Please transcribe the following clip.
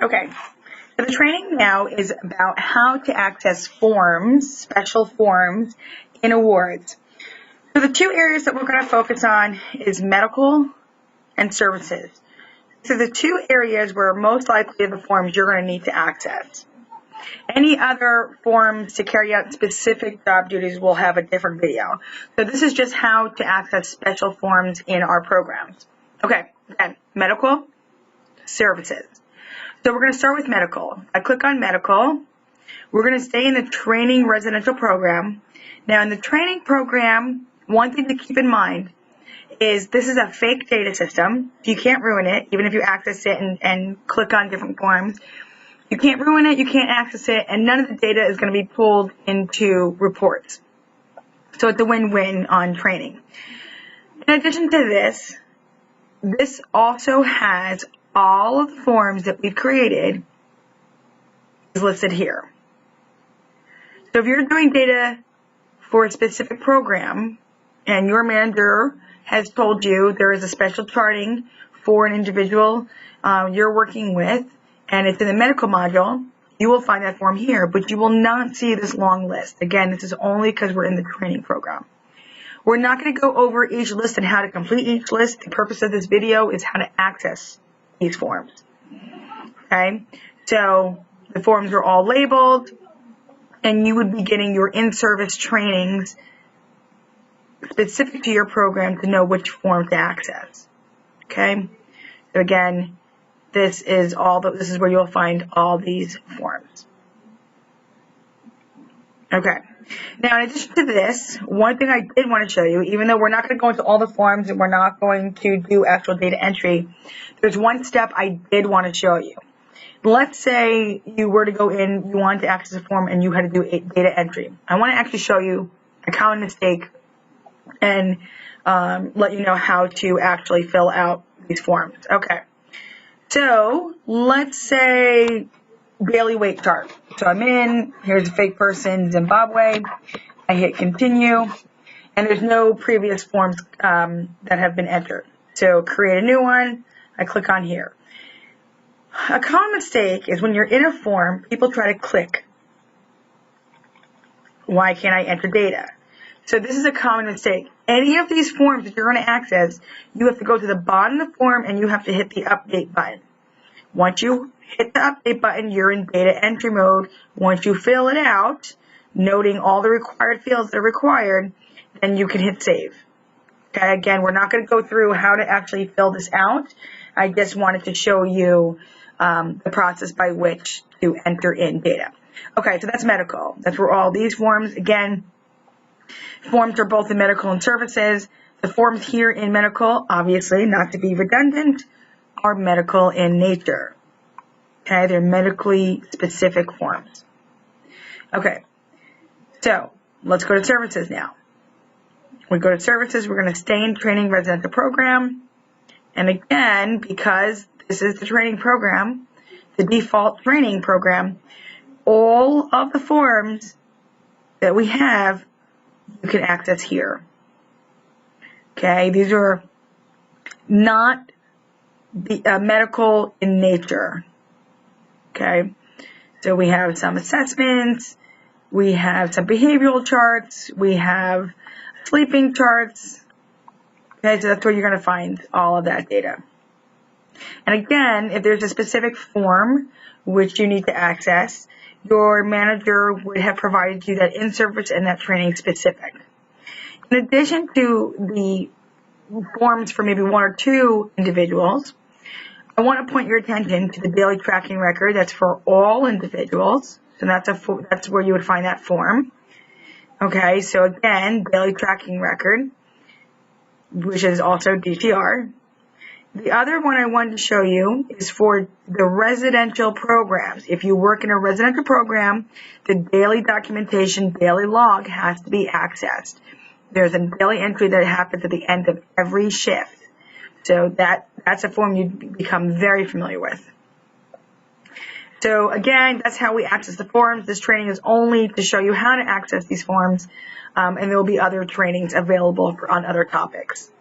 Okay, so the training now is about how to access forms, special forms in awards. So the two areas that we're going to focus on is medical and services. So the two areas where most likely the forms you're going to need to access. Any other forms to carry out specific job duties will have a different video. So this is just how to access special forms in our programs. Okay, again, medical, services. So we're going to start with medical. I click on medical. We're going to stay in the training residential program. Now in the training program, one thing to keep in mind is this is a fake data system. You can't ruin it, even if you access it and click on different forms. You can't ruin it, you can't access it, and none of the data is going to be pulled into reports. So it's a win-win on training. In addition to this, this also has all of the forms that we've created is listed here. So if you're doing data for a specific program and your manager has told you there is a special charting for an individual you're working with, and it's in the medical module, you will find that form here, but you will not see this long list. Again, this is only because we're in the training program. We're not going to go over each list and how to complete each list. The purpose of this video is how to access these forms. Okay, so the forms are all labeled, and you would be getting your in-service trainings specific to your program to know which form to access. Okay, so again, this is where you'll find all these forms. Okay. Now, in addition to this, one thing I did want to show you, even though we're not going to go into all the forms and we're not going to do actual data entry, there's one step I did want to show you. Let's say you were to go in, you wanted to access a form, and you had to do data entry. I want to actually show you a common mistake and let you know how to actually fill out these forms. Okay. So let's say daily weight chart. So I'm in, here's a fake person, Zimbabwe. I hit continue, and there's no previous forms that have been entered. So create a new one, I click on here. A common mistake is when you're in a form, people try to click. Why can't I enter data? So this is a common mistake. Any of these forms that you're going to access, you have to go to the bottom of the form and you have to hit the update button. Once you hit the update button, you're in data entry mode. Once you fill it out, noting all the required fields that are required, then you can hit save. Okay, again, we're not going to go through how to actually fill this out. I just wanted to show you the process by which to enter in data. Okay, so that's medical. That's where all these forms, again, forms are both in medical and services. The forms here in medical, obviously, not to be redundant, are medical in nature. Okay, they're medically specific forms. Okay, so let's go to services now. We go to services, we're going to stay in training residential program. And again, because this is the training program, the default training program, all of the forms that we have, you can access here. Okay, these are not medical in nature. Okay, so we have some assessments, we have some behavioral charts, we have sleeping charts. Okay, so that's where you're going to find all of that data. And again, if there's a specific form which you need to access, your manager would have provided you that in-service and that training specific. In addition to the forms for maybe one or two individuals, I want to point your attention to the daily tracking record. That's for all individuals. So that's where you would find that form. Okay, so again, daily tracking record, which is also DTR. The other one I wanted to show you is for the residential programs. If you work in a residential program, the daily documentation, daily log has to be accessed. There's a daily entry that happens at the end of every shift. So that's a form you become very familiar with. So again, that's how we access the forms. This training is only to show you how to access these forms, and there will be other trainings available on other topics.